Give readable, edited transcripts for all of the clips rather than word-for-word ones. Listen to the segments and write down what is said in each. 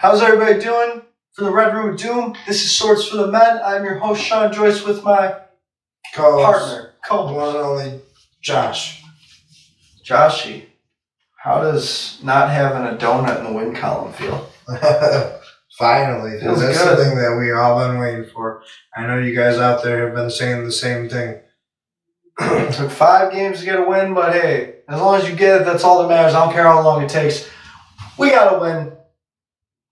How's everybody doing? For the Red Room of Doom, this is Swords for the Men. I'm your host, Sean Joyce, with my partner, co-host. One and only Josh. Joshy, how does not having a donut in the win column feel? Finally. Feels That's good. something that we all been waiting for. I know you guys out there have been saying the same thing. It took 5 games to get a win, but hey, as long as you get it, that's all that matters. I don't care how long it takes. We got a win.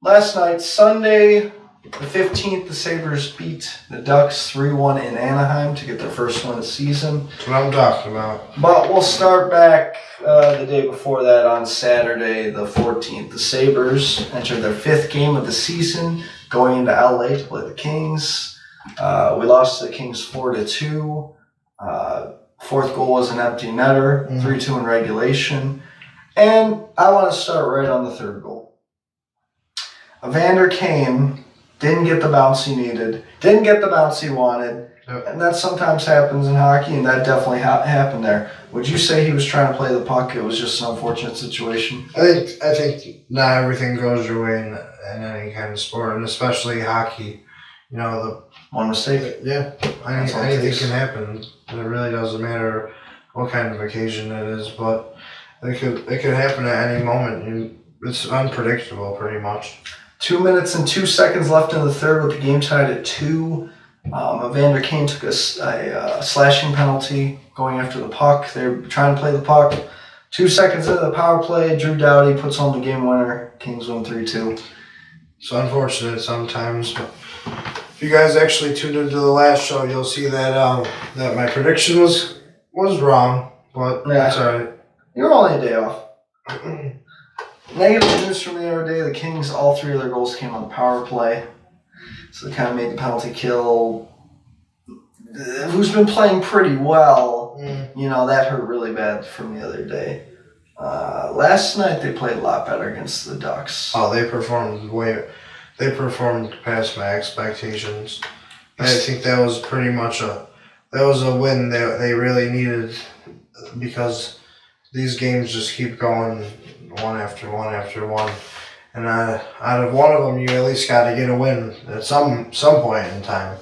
Last night, Sunday, the 15th, the Sabres beat the Ducks 3-1 in Anaheim to get their first win of the season. That's what I'm talking about. But we'll start back the day before that on Saturday, the 14th. The Sabres entered their 5th game of the season, going into LA to play the Kings. We lost to the Kings 4-2. Fourth goal was an empty netter, 3-2 in regulation. And I want to start right on the third goal. Evander Kane didn't get the bounce he needed, didn't get the bounce he wanted, and that sometimes happens in hockey, and that definitely happened there. Would you say he was trying to play the puck? It was just an unfortunate situation? I think not everything goes your way in any kind of sport, and especially hockey. You know, One mistake. Yeah, anything can happen. It really doesn't matter what kind of occasion it is, but it could happen at any moment. It's unpredictable, pretty much. 2 minutes and 2 seconds left in the third with the game tied at 2. Evander Kane took a slashing penalty going after the puck. They were trying to play the puck. 2 seconds into the power play, Drew Doughty puts home the game winner. Kings win 3-2. It's unfortunate sometimes, but if you guys actually tuned into the last show, you'll see that that my prediction was wrong, but that's all right. You were only a day off. Negative news from the other day, the Kings, all 3 of their goals came on the power play. So they kind of made the penalty kill. Who's been playing pretty well, that hurt really bad from the other day. Last night they played a lot better against the Ducks. Oh, they performed past my expectations. I think that was pretty much a win that they really needed, because these games just keep going one after one after one, and out of one of them, you at least got to get a win at some point in time.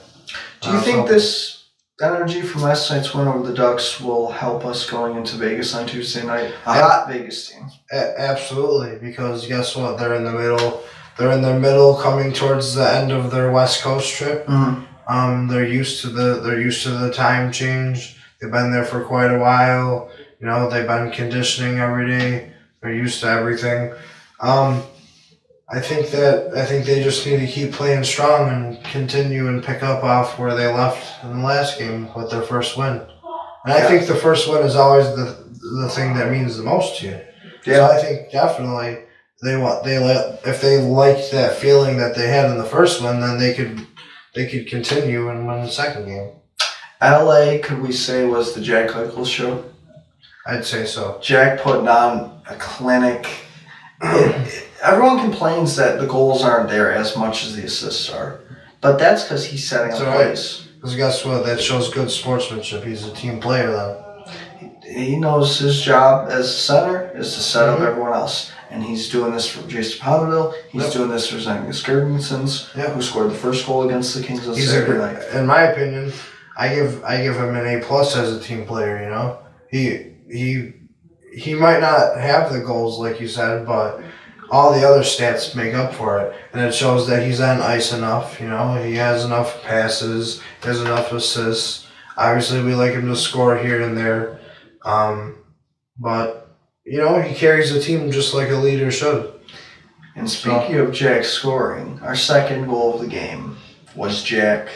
Do you think this energy from last night's win over the Ducks will help us going into Vegas on Tuesday night? A hot Vegas team. Absolutely, because guess what? They're in the middle. They're in the middle, coming towards the end of their West Coast trip. Mm-hmm. They're used to the time change. They've been there for quite a while. They've been conditioning every day. They're used to everything. I think they just need to keep playing strong and continue and pick up off where they left in the last game with their first win. And I think the first win is always the thing that means the most to you. Yeah. So I think definitely if they liked that feeling that they had in the first one, then they could continue and win the second game. LA, could we say, was the Jack Eichel show? I'd say so. Jack putting on a clinic. Everyone complains that the goals aren't there as much as the assists are, but that's because he's setting up plays. Because guess what? That shows good sportsmanship. He's a team player then. He knows his job as a center is to set up everyone else. And he's doing this for Jason Pominville. He's doing this for Zengus Gergensons, who scored the first goal against the Kings on Saturday night. In my opinion, I give him an A+ as a team player. He might not have the goals like you said, but all the other stats make up for it, and it shows that he's on ice enough. He has enough passes, he has enough assists. Obviously, we like him to score here and there, but he carries the team just like a leader should. And speaking of Jack scoring, our second goal of the game was Jack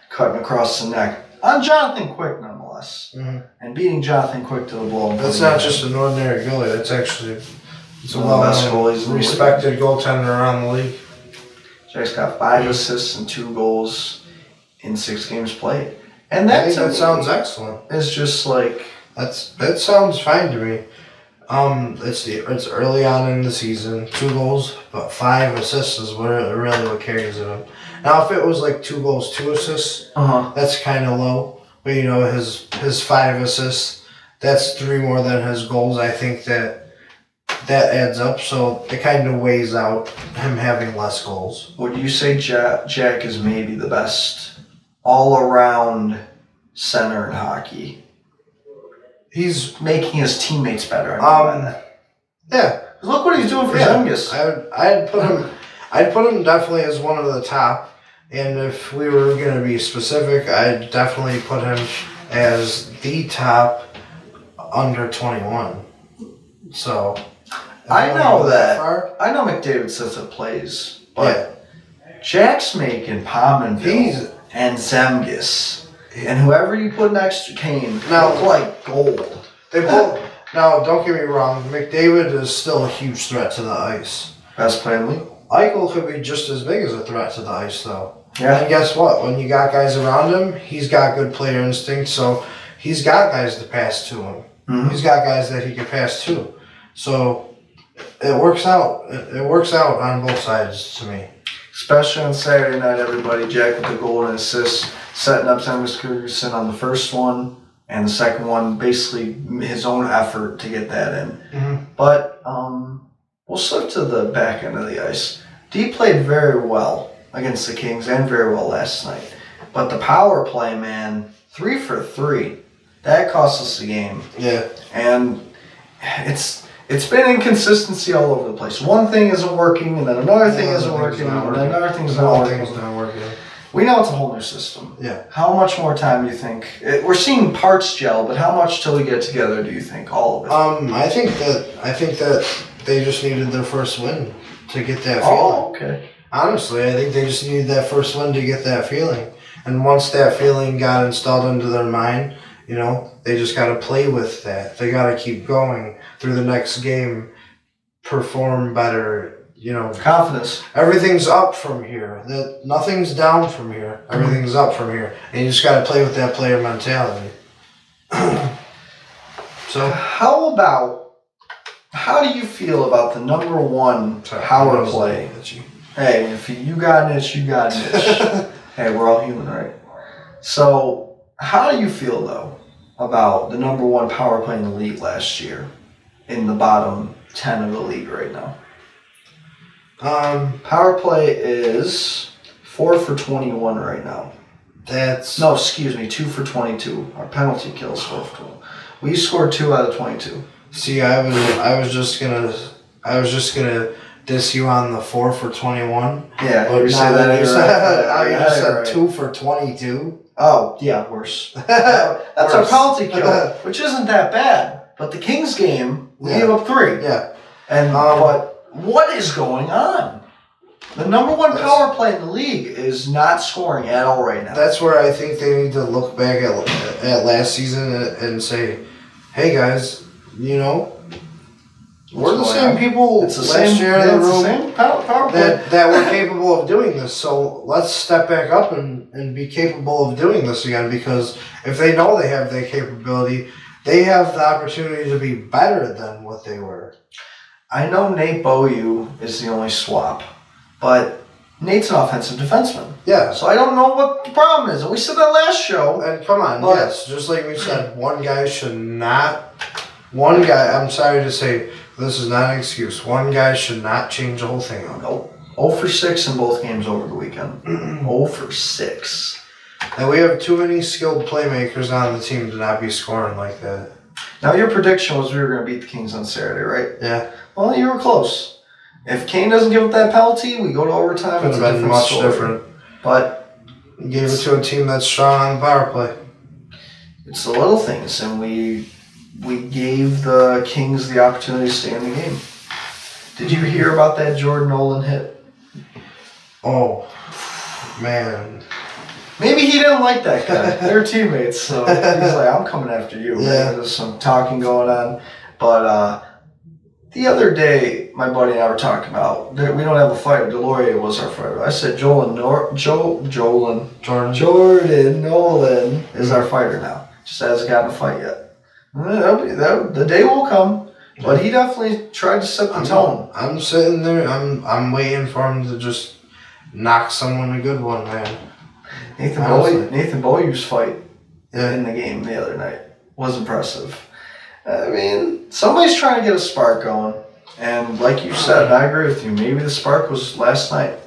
cutting across the neck on Jonathan Quick, nonetheless, and beating Jonathan Quick to the blow. That's not just an ordinary goalie. That's actually a well-known, respected goaltender around the league. Jack's got 5 assists and 2 goals in 6 games played, and I think that sounds excellent. It's just like that sounds fine to me. It's early on in the season, 2 goals, but 5 assists is really what carries him. Now, if it was like 2 goals, 2 assists, that's kind of low. But his 5 assists, that's 3 more than his goals. I think that that adds up. So it kind of weighs out him having less goals. Would you say Jack is maybe the best all-around center in hockey? He's making his teammates better. I mean by that. Yeah. Look what he's doing for Zemgus. I'd put him definitely as one of the top. And if we were going to be specific, I'd definitely put him as the top under 21. So I know that. I know McDavid says it plays, but Jack's making Pominville and Zemgus, and whoever you put next to Kane look like gold. They both. Now, don't get me wrong. McDavid is still a huge threat to the ice. Best player in the league. Eichel could be just as big as a threat to the ice, though. Yeah. And guess what? When you got guys around him, he's got good player instinct, so he's got guys to pass to him. Mm-hmm. He's got guys that he can pass to. So it works out. It works out on both sides to me. Especially on Saturday night, everybody. Jack with the goal and assist, setting up Zemgus Girgensson on the first one, and the second one, basically his own effort to get that in. Mm-hmm. But we'll slip to the back end of the ice. D played very well against the Kings and very well last night. But the power play, man, 3 for 3, that cost us the game. Yeah. And it's been inconsistency all over the place. One thing isn't working, and then another thing isn't working, and then another thing's not working. We know it's a whole new system. Yeah. How much more time do you think? We're seeing parts gel, but how much till we get together do you think? All of it? I think that they just needed their first win to get that feeling. Oh, okay. Honestly, I think they just needed that first win to get that feeling. And once that feeling got installed into their mind, they just got to play with that. They got to keep going through the next game, perform better, Confidence. Everything's up from here. Nothing's down from here. Everything's up from here. And you just got to play with that player mentality. So, how do you feel about the number one power play? Hey, if you got an itch, you got an itch. Hey, we're all human, right? So, how do you feel, though, about the number one power play in the league last year in the bottom 10 of the league right now? Power play is 4 for 21 right now. 2 for 22. Our penalty kill is 4 for 21. We scored 2 out of 22. See, I was just gonna diss you on the 4 for 21. Yeah, but you said that. You just said 2 for 22. Oh, yeah, worse. That's our penalty kill, which isn't that bad. But the Kings game, we gave up 3. Yeah. And but what is going on? The number one power play in the league is not scoring at all right now. That's where I think they need to look back at last season and say, hey, guys, we're the same people last year in the room that were capable of doing this. So let's step back up and be capable of doing this again, because if they know they have that capability, they have the opportunity to be better than what they were. I know Nate Beaulieu is the only swap, but Nate's an offensive defenseman. Yeah. So I don't know what the problem is. And we said that last show. And come on, yes, just like we said, one guy, I'm sorry to say, this is not an excuse. One guy should not change the whole thing up. Nope. 0 for 6 in both games over the weekend. 0 for 6. And we have too many skilled playmakers on the team to not be scoring like that. Now, your prediction was we were going to beat the Kings on Saturday, right? Yeah. Well, you were close. If Kane doesn't give up that penalty, we go to overtime. It's been much different. But you gave it to a team that's strong on the power play. It's the little things, and we gave the Kings the opportunity to stay in the game. Did you hear about that Jordan Nolan hit? Oh, man. Maybe he didn't like that guy. They're teammates, so he's like, I'm coming after you. Yeah. There's some talking going on. But the other day, my buddy and I were talking about, we don't have a fighter. Delorier was our fighter. I said, Jordan Nolan is our fighter now. Just hasn't gotten a fight yet. The day will come, but he definitely tried to set the tone. I'm sitting there. I'm waiting for him to just knock someone a good one, man. Nathan Beaulieu's fight in the game the other night was impressive. I mean, somebody's trying to get a spark going. And like you said, and I agree with you, maybe the spark was last night.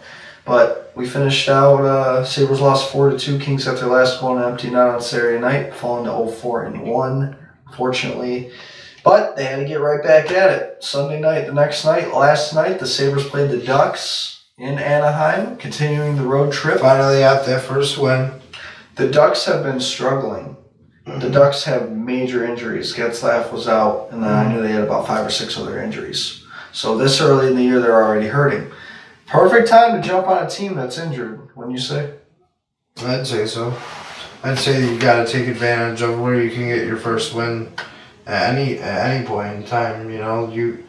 But we finished out, Sabres lost 4-2. Kings got their last goal on an empty net on Saturday night, falling to 0-4-1, unfortunately. But they had to get right back at it. Sunday night, last night, the Sabres played the Ducks in Anaheim, continuing the road trip. Finally got their first win. The Ducks have been struggling. The Ducks have major injuries. Getzlaff was out, and then I knew they had about 5 or 6 other injuries. So this early in the year, they're already hurting. Perfect time to jump on a team that's injured, wouldn't you say? I'd say so. I'd say you got to take advantage of where you can get your first win at any point in time. You know, you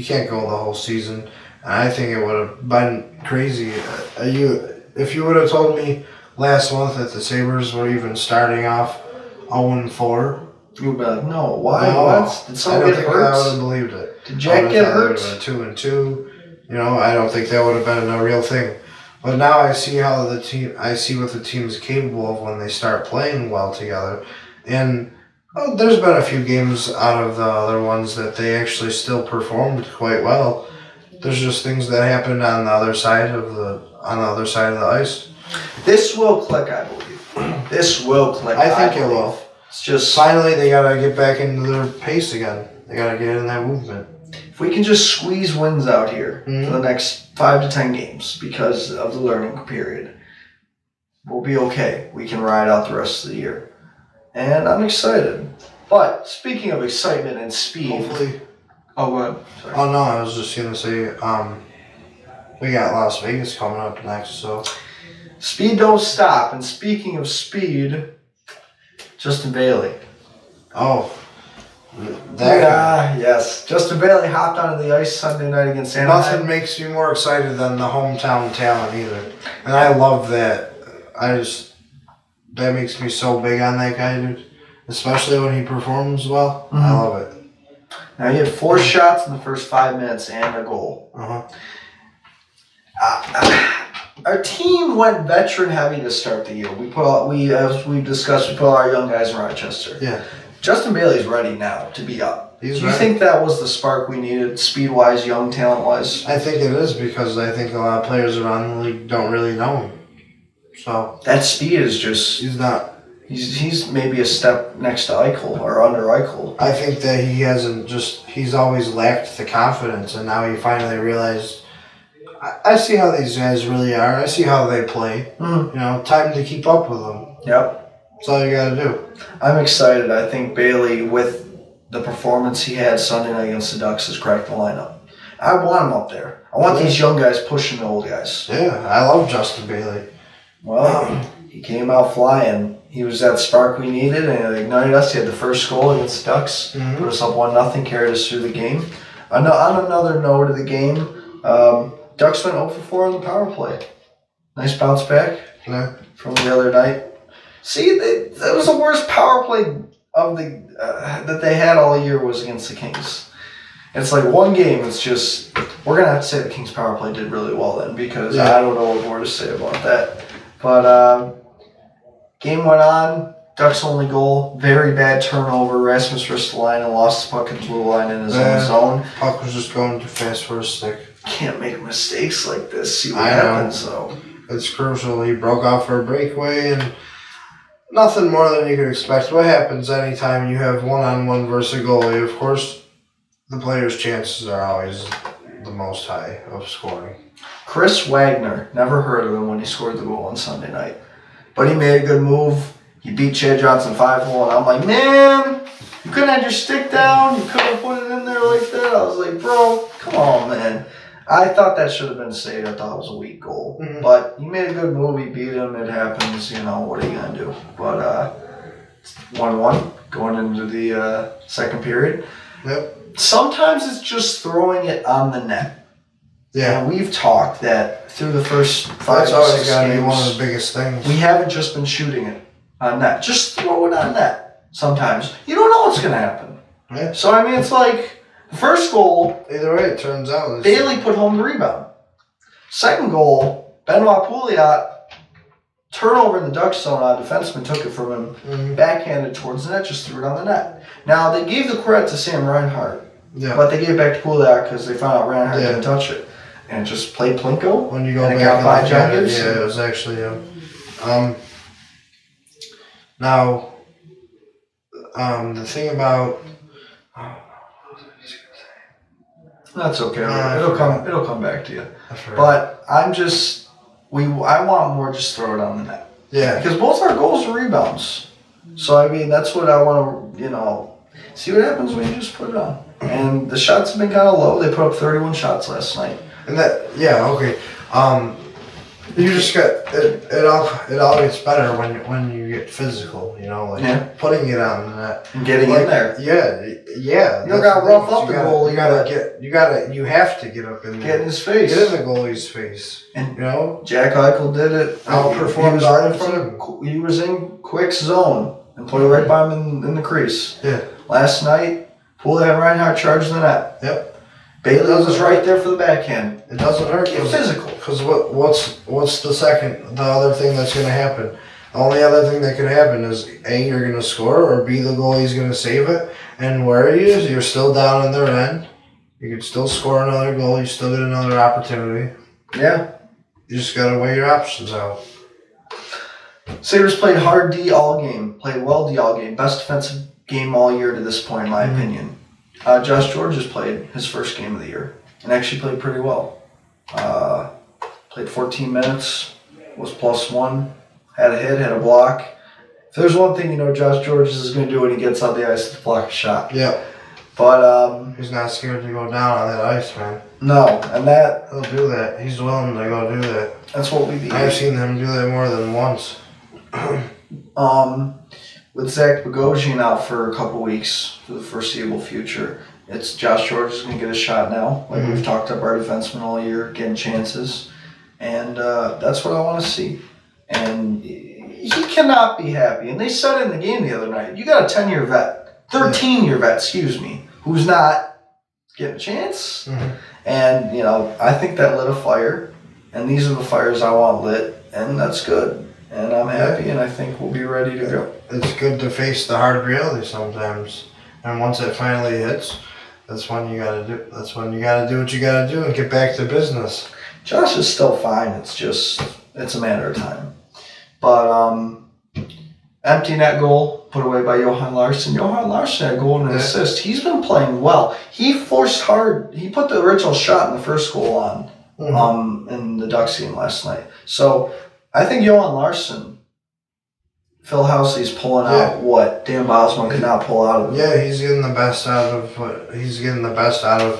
can't go the whole season. And I think it would have been crazy. If you would have told me last month that the Sabres were even starting off 0-4. You'd be like, no, why? No, what? Did someone get hurt? I would have believed it. Did Jack get hurt? 2-2. You know, I don't think that would have been a real thing. But now I see what the team is capable of when they start playing well together. And there's been a few games out of the other ones that they actually still performed quite well. There's just things that happened on the other side of the ice. This will click, I believe. This will click. I think it will. It's just finally they gotta get back into their pace again. They gotta get in that movement. If we can just squeeze wins out here for the next 5 to 10 games because of the learning period, we'll be okay. We can ride out the rest of the year. And I'm excited. But speaking of excitement and speed. Hopefully. Oh, go ahead. Sorry. Oh, no, I was just going to say, we got Las Vegas coming up next, so. Speed don't stop. And speaking of speed, Justin Bailey. Oh. That yes. Justin Bailey hopped onto the ice Sunday night against Anaheim. Nothing makes me more excited than the hometown talent either. And I love that. That makes me so big on that guy, dude. Especially when he performs well. Mm-hmm. I love it. Now, he had 4 shots in the first 5 minutes and a goal. Our team went veteran heavy to start the year. As we've discussed, we put all our young guys in Rochester. Yeah. Justin Bailey's ready now to be up. Do you ready. think that was the spark we needed, speed-wise, young talent-wise? I think it is because I think a lot of players around the league don't really know him. So that speed is just... He's not... He's maybe a step next to Eichel or under Eichel. I think that he's always lacked the confidence, and now he finally realized, I see how these guys really are. I see how they play. Mm-hmm. You know, time to keep up with them. Yep. That's all you got to do. I'm excited. I think Bailey, with the performance he had Sunday night against the Ducks, has cracked the lineup. I want him up there. I want these young guys pushing the old guys. Yeah, I love Justin Bailey. Well, he came out flying. He was that spark we needed, and it ignited us. He had the first goal against the Ducks, put us up 1-0, carried us through the game. On another note of the game, Ducks went 0-4 on the power play. Nice bounce back from the other night. See, that was the worst power play of that they had all year was against the Kings. It's like one game, it's just, we're going to have to say the Kings power play did really well then, because I don't know what more to say about that. But game went on, Ducks' only goal, very bad turnover. Rasmus Ristolainen lost the puck at the blue line in his own zone. Puck was just going too fast for his stick. Can't make mistakes like this. See what happens, though. It's crucial. He broke out for a breakaway, and nothing more than you could expect. What happens anytime you have one-on-one versus a goalie? Of course, the player's chances are always the most high of scoring. Chris Wagner, never heard of him when he scored the goal on Sunday night. But he made a good move. He beat Chad Johnson 5-1. And I'm like, man, you couldn't have your stick down. You couldn't have put it in there like that. I was like, bro, come on, man. I thought that should have been saved. I thought it was a weak goal. Mm-hmm. But he made a good move. He beat him. It happens. You know, what are you going to do? But 1-1 going into the second period. Yep. Sometimes it's just throwing it on the net. Yeah, and we've talked that through the first 5 That's or 6 always got to be games, one of the biggest things. We haven't just been shooting it on net. Just throw it on net. Sometimes you don't know what's going to happen. Yeah. So I mean, it's like the first goal. Either way, it turns out Bailey put home the rebound. Second goal, Benoit Pouliot, turnover in the Ducks zone. A defenseman took it from him, backhanded towards the net, just threw it on the net. Now they gave the credit to Sam Reinhart Yeah. But they gave it back to Kulak because they found out Reinhardt didn't touch it. And just played Plinko. When you go and back it got and by look at it, Jungers. yeah, it was actually him. Now, the thing about That's okay. It'll come back to you. Right. But I want more. Just throw it on the net. Yeah. Because both our goals are rebounds. So I mean, that's what I want to see what happens when you just put it on. And the shots have been kind of low. They put up 31 shots last night. And okay. You just got it all gets better when you get physical, putting it on the net and getting in there. Yeah. You don't got to rough up the goal. You have to get up in there. Get in his face. Get in the goalie's face. And Jack Eichel did it. Outperformed right in front of him. He was in Quick's zone and put it right by him in the crease. Yeah. Last night, Poole and Reinhardt charged the net. Yep. Bailey was right there for the backhand. It doesn't hurt. Get physical. Because what's the other thing that's going to happen? The only other thing that could happen is A, you're going to score, or B, the goalie's going to save it. And where he is, you're still down in their end. You could still score another goal. You still get another opportunity. Yeah. You just got to weigh your options out. Sabres played hard D all game. Played well D all game. Best defensive game all year to this point, in my opinion. Josh George just played his first game of the year and actually played pretty well. Played 14 minutes, was +1, had a hit, had a block. If there's one thing Josh George is going to do when he gets on the ice, is block a shot. Yeah. But he's not scared to go down on that ice, man. No, and he'll do that. He's willing to go do that. That's what we need. I've seen him do that more than once. With Zach Bogosian out for a couple weeks for the foreseeable future, it's Josh George is going to get a shot now. Like we've talked up our defensemen all year, getting chances. And that's what I want to see. And he cannot be happy. And they said in the game the other night, you got a 10-year vet, 13-year vet, who's not getting a chance. Mm-hmm. And, I think that lit a fire. And these are the fires I want lit. And that's good. And I'm happy, and I think we'll be ready to go. It's good to face the hard reality sometimes. And once it finally hits, that's when you gotta do. That's when you gotta do what you gotta do and get back to business. Josh is still fine. It's a matter of time. But empty net goal put away by Johan Larsson. Johan Larsson had a goal and an assist. He's been playing well. He forced hard. He put the original shot in the first goal on in the Ducks game last night. So I think Johan Larsson, Phil Housley's pulling out what Dan Bosman could not pull out of him. Yeah, he's getting the best out of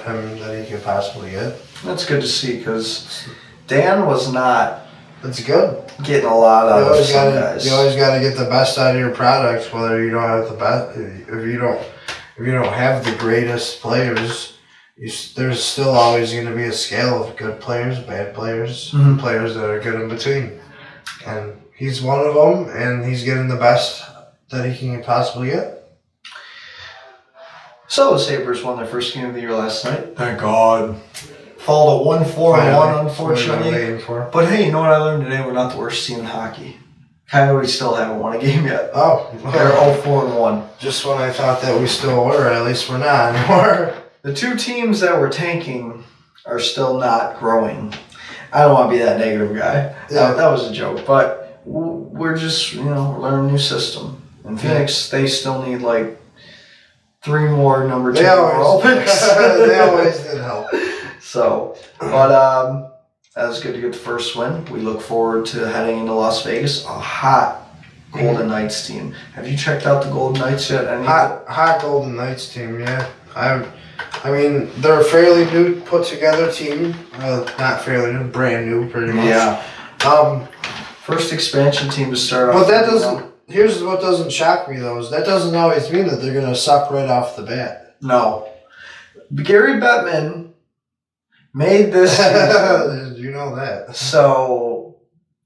him that he could possibly get. That's good to see because Dan was not. That's good. Getting a lot out of some guys. You always got to get the best out of your products, whether you don't have the best. If you don't have the greatest players, there's still always going to be a scale of good players, bad players, players that are good in between. And he's one of them, and he's getting the best that he can possibly get. So the Sabres won their first game of the year last night. Thank God. Fall to 1-4-1, unfortunately. But hey, you know what I learned today? We're not the worst team in hockey. Coyotes still haven't won a game yet. Oh. They're 0-4-1. Just when I thought that we still were, at least we're not anymore. The two teams that were tanking are still not growing. I don't want to be that negative guy. Yeah. That was a joke. But we're just, learning a new system. In Phoenix, they still need 3 more number 2 overall picks. They always did help. So, but that was good to get the first win. We look forward to heading into Las Vegas. A hot Golden Knights team. Have you checked out the Golden Knights yet? Hot Golden Knights team, yeah. I mean, they're a fairly new, put together team. Not fairly new, brand new, pretty much. Yeah. First expansion team to start off. But that doesn't. Here's what doesn't shock me though: is that doesn't always mean that they're going to suck right off the bat. No. Gary Bettman made this. You know that. So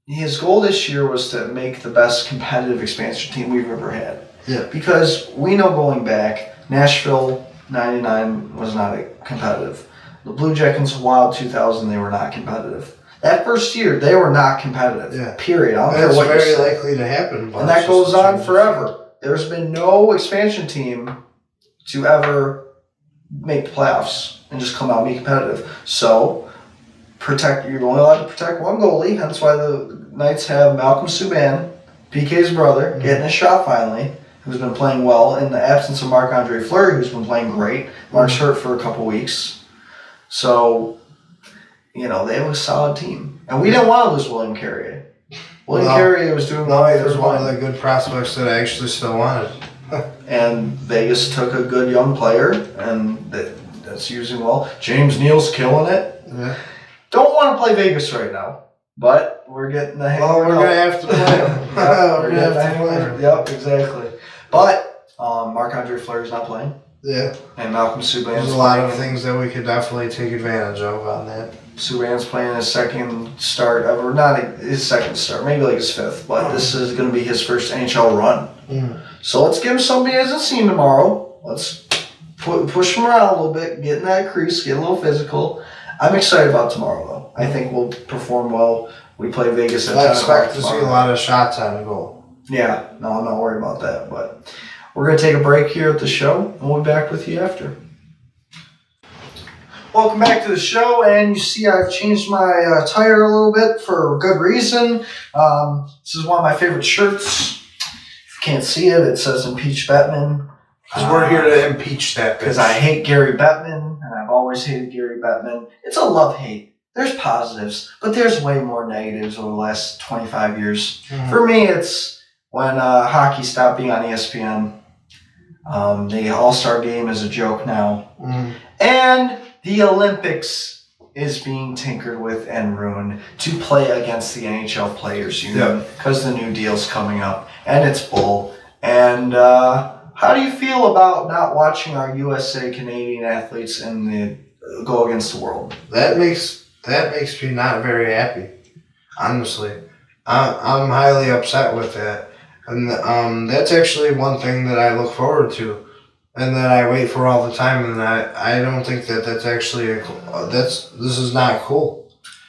his goal this year was to make the best competitive expansion team we've ever had. Yeah. Because we know going back, Nashville 99 was not competitive. The Blue Jackets Wild 2000, they were not competitive. That first year, they were not competitive. Yeah. Period. I don't care what you say. It's very likely to happen. And that goes on forever. There's been no expansion team to ever make the playoffs and just come out and be competitive. So you're only allowed to protect one goalie, hence why the Knights have Malcolm Subban, PK's brother, getting a shot finally, who's been playing well in the absence of Marc-Andre Fleury, who's been playing great. Mark's hurt for a couple weeks. So, they have a solid team. And we didn't want to lose William Carrier. Carrier was doing well. He was one of the good prospects that I actually still wanted. And Vegas took a good young player, and that's using well. James Neal's killing it. Yeah. Don't want to play Vegas right now, but we're getting the hang of it. Well, we're going to have to play him. We're going to have to play him. Yep, exactly. But Marc-Andre Fleury's not playing. Yeah. And Malcolm Subban's There's a lot of things that we could definitely take advantage of on that. Subban's playing his second start ever. Not his second start, maybe like his fifth, but this is going to be his first NHL run. So let's give him somebody he hasn't seen tomorrow. Let's push him around a little bit, get in that crease, get a little physical. I'm excited about tomorrow, though. I think we'll perform well. We play Vegas at 10 o'clock tomorrow. I expect to see a lot of shots on goal. Yeah, no, I'm not worried about that. But we're going to take a break here at the show, and we'll be back with you after. Welcome back to the show, and you see I've changed my attire a little bit for good reason. This is one of my favorite shirts. If you can't see it, it says Impeach Bettman. Because we're here to impeach that bitch. Because I hate Gary Bettman, and I've always hated Gary Bettman. It's a love-hate. There's positives, but there's way more negatives over the last 25 years. For me, it's when hockey stopped being on ESPN. The All-Star Game is a joke now. And the Olympics is being tinkered with and ruined to play against the NHL Players Union because the new deal's coming up, and it's bull. And how do you feel about not watching our USA Canadian athletes go against the world? That makes me not very happy, honestly. I'm highly upset with that, and that's actually one thing that I look forward to, and that I wait for all the time. And I don't think that's actually this is not cool.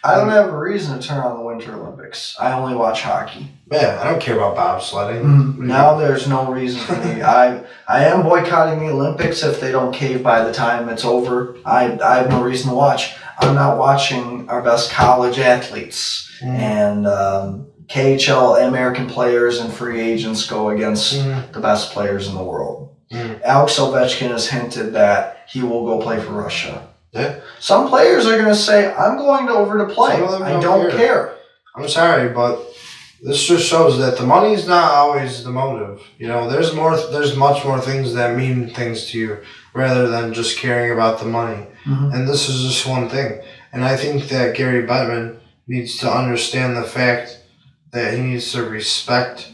I don't have a reason to turn on the Winter Olympics. I only watch hockey. Yeah, I don't care about bobsledding. Now there's no reason for me. I am boycotting the Olympics if they don't cave by the time it's over. I have no reason to watch. I'm not watching our best college athletes and KHL American players and free agents go against the best players in the world. Alex Ovechkin has hinted that he will go play for Russia. Yeah. Some players are going to say, I'm going over to play. I don't care. I'm sorry, but this just shows that the money's not always the motive. There's much more things that mean things to you rather than just caring about the money. And this is just one thing. And I think that Gary Bettman needs to understand the fact that he needs to respect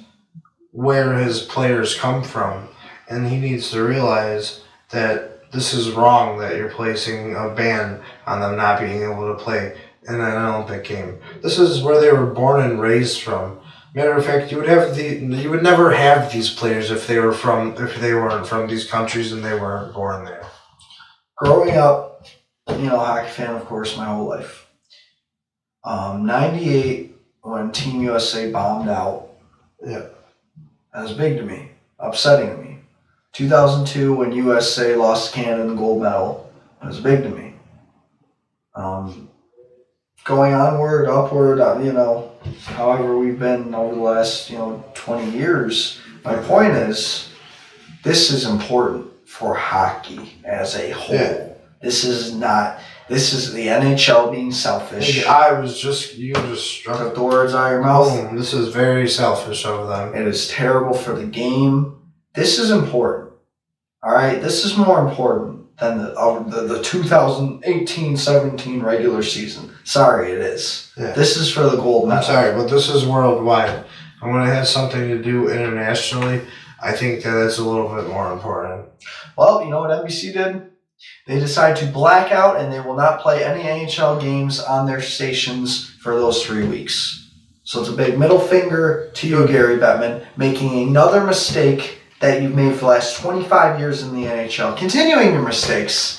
where his players come from. And he needs to realize that this is wrong, that you're placing a ban on them not being able to play in an Olympic game. This is where they were born and raised from. Matter of fact, you would never have these players if they weren't from these countries and they weren't born there. Growing up, hockey fan, of course, my whole life. 98, when Team USA bombed out, that was big to me, upsetting to me. 2002, when USA lost Canada the gold medal, it was big to me. Going onward, upward, however we've been over the last, 20 years, my point is, this is important for hockey as a whole. Yeah. This is the NHL being selfish. You just struck the words out of your mouth. Boom. This is very selfish of them. It is terrible for the game. This is important. All right? This is more important than the 2018-17 regular season. Sorry, it is. Yeah. This is for the gold medal. I'm sorry, but this is worldwide. And when it has something to do internationally, I think that it's a little bit more important. Well, you know what NBC did? They decided to black out, and they will not play any NHL games on their stations for those 3 weeks. So it's a big middle finger to you, Gary Bettman, making another mistake that you've made for the last 25 years in the NHL. Continuing your mistakes.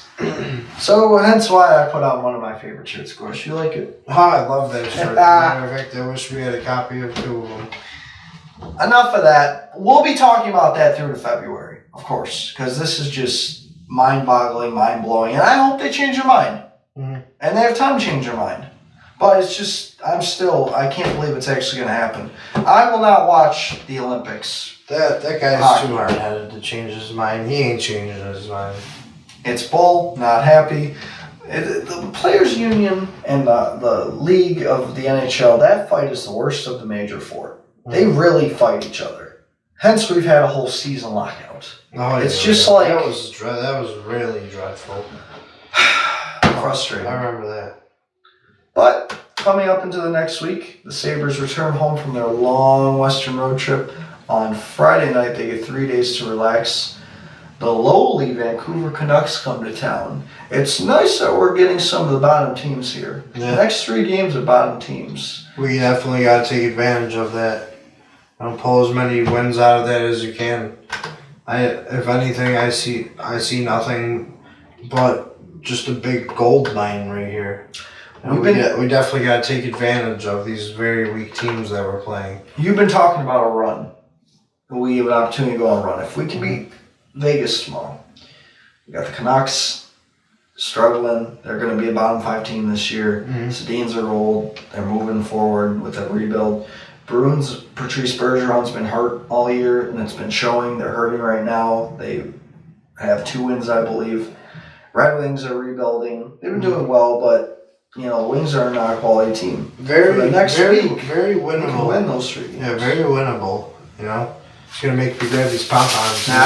So hence why I put on one of my favorite shirts, Gorsh. You like it? Oh, I love that shirt. Matter of fact, I wish we had a copy of 2 of them. Enough of that. We'll be talking about that through to February, of course, because this is just mind-boggling, mind-blowing, and I hope they change their mind. Mm-hmm. And they have time to change their mind. But it's just, I can't believe it's actually going to happen. I will not watch the Olympics. That guy's Hockey. too hard-headed to change his mind. He ain't changing his mind. It's bull, not happy. The Players Union and the League of the NHL, that fight is the worst of the major four. Mm-hmm. They really fight each other. Hence, we've had a whole season lockout. Oh, it's just like... That was really dreadful. Frustrating. I remember that. But coming up into the next week, the Sabres return home from their long Western road trip. On Friday night, they get 3 days to relax. The lowly Vancouver Canucks come to town. It's nice that we're getting some of the bottom teams here. Yeah. The next 3 games are bottom teams. We definitely got to take advantage of that. Pull as many wins out of that as you can. If anything, I see nothing but just a big gold mine right here. We definitely got to take advantage of these very weak teams that we're playing. You've been talking about a run. We have an opportunity to go on a run. If we can beat Vegas tomorrow, we got the Canucks struggling. They're going to be a bottom 5 team this year. Mm-hmm. Sedins are old. They're moving forward with a rebuild. Bruins, Patrice Bergeron's been hurt all year, and it's been showing. They're hurting right now. They have 2 wins, I believe. Red Wings are rebuilding. They've been doing well, but the Wings are not a quality team. Very winnable. We can win those 3 games. Yeah, very winnable. It's gonna make me grab these pom-poms. Get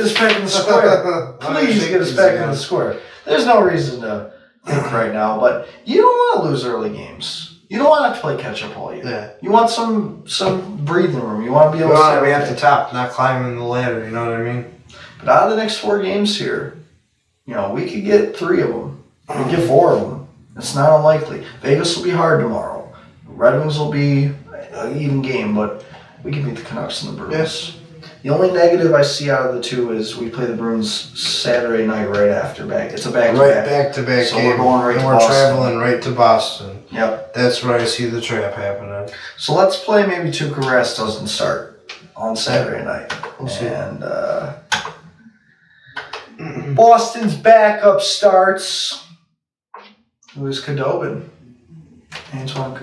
us back in the square. Please get us back in the square. There's no reason to think right now, but you don't want to lose early games. You don't want to have to play catch-up all year. Yeah. You want some breathing room. You want to be able to be at the top, not climbing the ladder, you know what I mean? But out of the next 4 games here, we could get 3 of them. We could get 4 of them. It's not unlikely. Vegas will be hard tomorrow. Red Wings will be an even game, but we can beat the Canucks and the Bruins. Yes. The only negative I see out of the 2 is we play the Bruins Saturday night right after back. It's a back-to-back. Right back-to-back so game. We're going right to we're Boston. Traveling right to Boston. Yep. That's where I see the trap happening. So let's play maybe Tuukka Rask doesn't start on Saturday night. We'll see. And Boston's backup starts. Who's Khudobin? Antoine,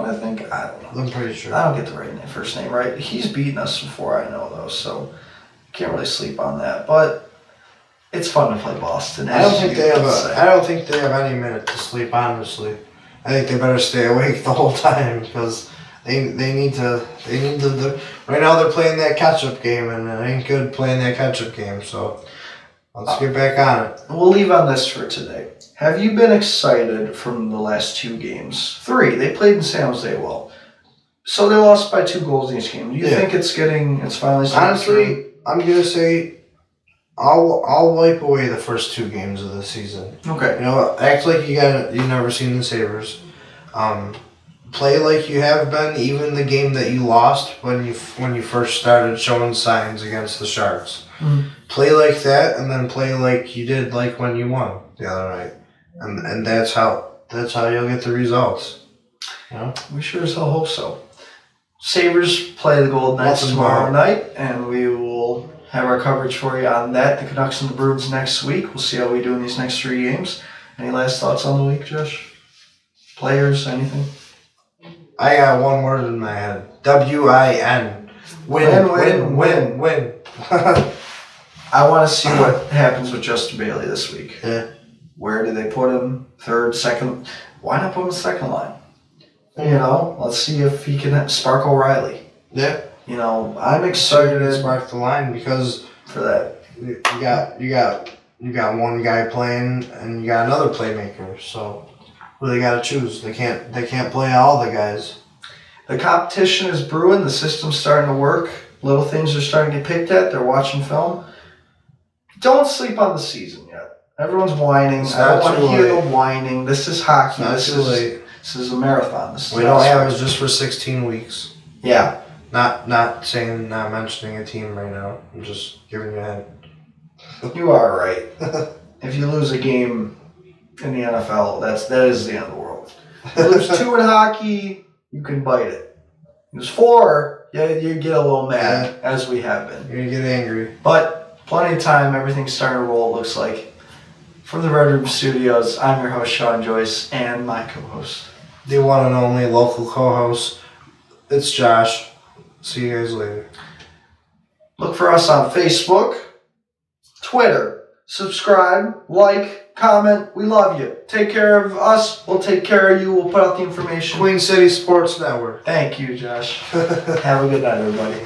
I think. I don't know. I'm pretty sure. I don't get the first name right. He's beaten us before, I know, though, so can't really sleep on that. But it's fun to play Boston. I don't think they have any minute to sleep, honestly. I think they better stay awake the whole time because they need to. Right now they're playing that catch-up game, and it ain't good playing that catch-up game, so let's get back on it. We'll leave on this for today. Have you been excited from the last 2 games? 3. They played in San Jose well. So they lost by 2 goals in each game. Do you think it's finally starting? Honestly, I'm going to say I'll wipe away the first 2 games of the season. Okay. Act like you've never seen the Sabres. Play like you have been, even the game that you lost when you first started showing signs against the Sharks. Mm-hmm. Play like that, and then play like you did when you won the other night. And that's how you'll get the results. We sure as hell hope so. Sabres play the Golden Knights tomorrow night, and we will have our coverage for you on that. The Canucks and the Bruins next week. We'll see how we do in these next 3 games. Any last thoughts on the week, Josh? Players, anything? I got one word in my head. WIN. Win. I want to see what happens with Justin Bailey this week. Yeah. Where do they put him? 3rd, 2nd? Why not put him in the 2nd line? Let's see if he can spark O'Reilly. Yeah. I'm excited to spark the line because for that. You got one guy playing and you got another playmaker. So who they got to choose? They can't play all the guys. The competition is brewing. The system's starting to work. Little things are starting to get picked at. They're watching film. Don't sleep on the season yet. Everyone's whining. I don't want to hear the whining. This is hockey. This is a marathon. We don't have it just for 16 weeks. Yeah. Not mentioning a team right now. I'm just giving you a hint. You are right. If you lose a game in the NFL, that is the end of the world. If you lose 2 in hockey, you can bite it. Lose 4, you get a little mad, as we have been. You're gonna get angry. But plenty of time. Everything's starting to roll, it looks like. From the Red Room Studios, I'm your host, Sean Joyce, and my co-host. The one and only local co-host. It's Josh. See you guys later. Look for us on Facebook, Twitter. Subscribe, like, comment. We love you. Take care of us. We'll take care of you. We'll put out the information. Queen City Sports Network. Thank you, Josh. Have a good night, everybody.